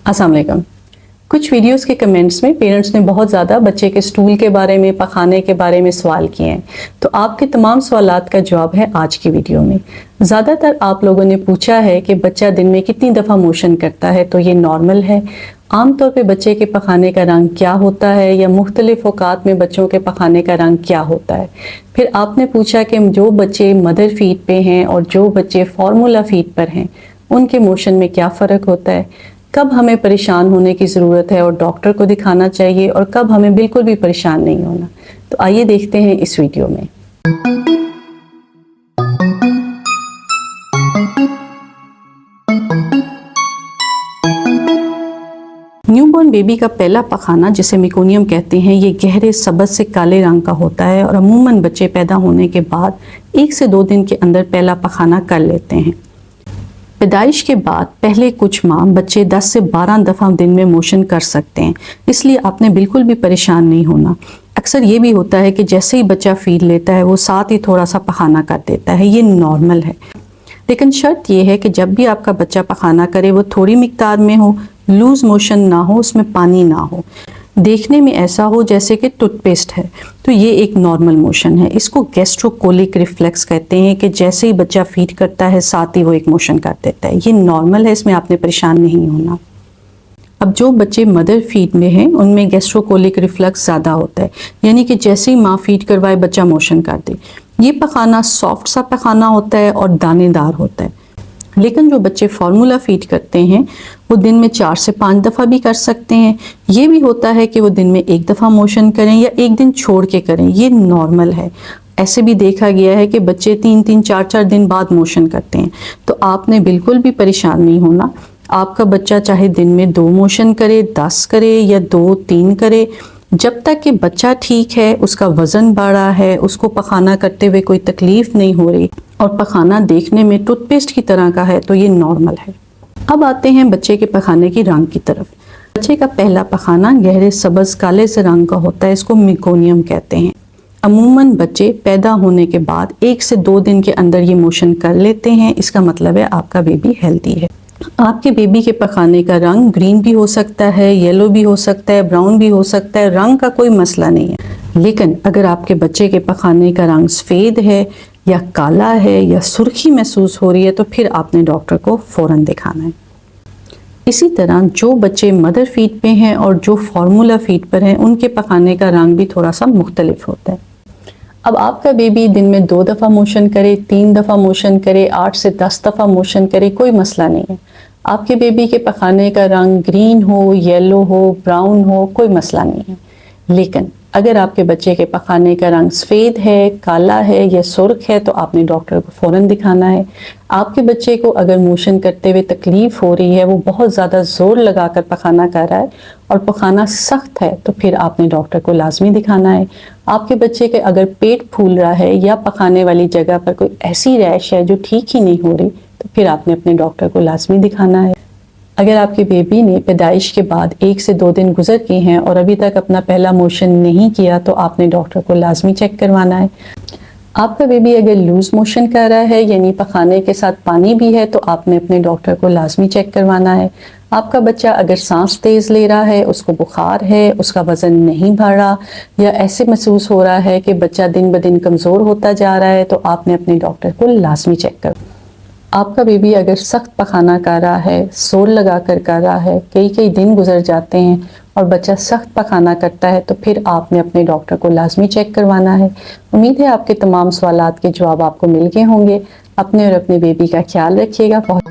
अस्सलाम वालेकुम। कुछ वीडियोस के कमेंट्स में पेरेंट्स ने बहुत ज़्यादा बच्चे के स्टूल के बारे में, पखाने के बारे में सवाल किए हैं, तो आपके तमाम सवालात का जवाब है आज की वीडियो में। ज़्यादातर आप लोगों ने पूछा है कि बच्चा दिन में कितनी दफ़ा मोशन करता है, तो ये नॉर्मल है। आमतौर पे बच्चे के पखाने का रंग क्या होता है या मुख्तलिफ औकात में बच्चों के पखाने का रंग क्या होता है। फिर आपने पूछा कि जो बच्चे मदर फीड पे हैं और जो बच्चे फार्मूला फीड पर हैं, उनके मोशन में क्या फ़र्क होता है, कब हमें परेशान होने की ज़रूरत है और डॉक्टर को दिखाना चाहिए और कब हमें बिल्कुल भी परेशान नहीं होना। तो आइए देखते हैं इस वीडियो में। न्यूबॉर्न बेबी का पहला पखाना, जिसे मेकोनियम कहते हैं, ये गहरे सब्ज़ से काले रंग का होता है और अमूमन बच्चे पैदा होने के बाद 1 से 2 दिन के अंदर पहला पखाना कर लेते हैं। पैदाइश के बाद पहले कुछ माह बच्चे 10 से 12 दफ़ा दिन में मोशन कर सकते हैं, इसलिए आपने बिल्कुल भी परेशान नहीं होना। अक्सर ये भी होता है कि जैसे ही बच्चा फीड लेता है वो साथ ही थोड़ा सा पखाना कर देता है, ये नॉर्मल है। लेकिन शर्त ये है कि जब भी आपका बच्चा पखाना करे वो थोड़ी मिकदार में हो, लूज मोशन ना हो, उसमें पानी ना हो, देखने में ऐसा हो जैसे कि टूथपेस्ट है, तो ये एक नॉर्मल मोशन है। इसको गैस्ट्रोकोलिक रिफ्लेक्स कहते हैं कि जैसे ही बच्चा फीड करता है साथ ही वो एक मोशन कर देता है। ये नॉर्मल है, इसमें आपने परेशान नहीं होना। अब जो बच्चे मदर फीड में हैं उनमें गैस्ट्रोकोलिक रिफ्लेक्स ज़्यादा होता है, यानी कि जैसे ही माँ फीड करवाए बच्चा मोशन कर दे। ये पखाना सॉफ्ट सा पखाना होता है और दानेदार होता है। लेकिन जो बच्चे फार्मूला फीड करते हैं वो दिन में 4 से 5 दफ़ा भी कर सकते हैं। ये भी होता है कि वो दिन में 1 दफ़ा मोशन करें या 1 दिन छोड़ के करें, ये नॉर्मल है। ऐसे भी देखा गया है कि बच्चे 3-3, 4-4 दिन बाद मोशन करते हैं, तो आपने बिल्कुल भी परेशान नहीं होना। आपका बच्चा चाहे दिन में 2 मोशन करे, 10 करे या 2-3 करे, जब तक कि बच्चा ठीक है, उसका वज़न बढ़ा है, उसको पखाना करते हुए कोई तकलीफ़ नहीं हो रही और पखाना देखने में टूथपेस्ट की तरह का है, तो ये नॉर्मल है। अब आते हैं बच्चे के पखाने की रंग की तरफ। बच्चे का पहला पखाना गहरे सब्ज़ काले से रंग का होता है, इसको मेकोनियम कहते हैं। अमूमन बच्चे पैदा होने के बाद 1 से 2 दिन के अंदर ये मोशन कर लेते हैं, इसका मतलब है आपका बेबी हेल्दी है। आपके बेबी के पखाने का रंग ग्रीन भी हो सकता है, येलो भी हो सकता है, ब्राउन भी हो सकता है, रंग का कोई मसला नहीं है। लेकिन अगर आपके बच्चे के पखाने का रंग सफ़ेद है या काला है या सुर्खी महसूस हो रही है, तो फिर आपने डॉक्टर को फ़ौरन दिखाना है। इसी तरह जो बच्चे मदर फीड पे हैं और जो फार्मूला फीड पर हैं, उनके पखाने का रंग भी थोड़ा सा मुख्तलिफ होता है। अब आपका बेबी दिन में 2 दफ़ा मोशन करे, 3 दफ़ा मोशन करे, 8 से 10 दफ़ा मोशन करे, कोई मसला नहीं है। आपके बेबी के पखाने का रंग ग्रीन हो, येलो हो, ब्राउन हो, कोई मसला नहीं है। लेकिन अगर आपके बच्चे के पखाने का रंग सफ़ेद है, काला है या सुर्ख है, तो आपने डॉक्टर को फ़ौरन दिखाना है। आपके बच्चे को अगर मोशन करते हुए तकलीफ़ हो रही है, वो बहुत ज़्यादा ज़ोर लगाकर पखाना कर रहा है और पखाना सख्त है, तो फिर आपने डॉक्टर को लाजमी दिखाना है। आपके बच्चे के अगर पेट फूल रहा है या पखाने वाली जगह पर कोई ऐसी रैश है जो ठीक ही नहीं हो रही, तो फिर आपने अपने डॉक्टर को लाजमी दिखाना है। अगर आपके बेबी ने पैदाइश के बाद 1 से 2 दिन गुजर गए हैं और अभी तक अपना पहला मोशन नहीं किया, तो आपने डॉक्टर को लाजमी चेक करवाना है। आपका बेबी अगर लूज मोशन कर रहा है, यानी पखाने के साथ पानी भी है, तो आपने अपने डॉक्टर को लाजमी चेक करवाना है। आपका बच्चा अगर सांस तेज़ ले रहा है, उसको बुखार है, उसका वज़न नहीं बढ़ रहा या ऐसे महसूस हो रहा है कि बच्चा दिन ब दिन कमज़ोर होता जा रहा है, तो आपने अपने डॉक्टर को लाजमी चेक कर। आपका बेबी अगर सख्त पखाना कर रहा है, जोर लगा कर रहा है, कई दिन गुजर जाते हैं और बच्चा सख्त पखाना करता है, तो फिर आपने अपने डॉक्टर को लाजमी चेक करवाना है। उम्मीद है आपके तमाम सवालात के जवाब आपको मिल गए होंगे। अपने और अपने बेबी का ख्याल रखिएगा। बहुत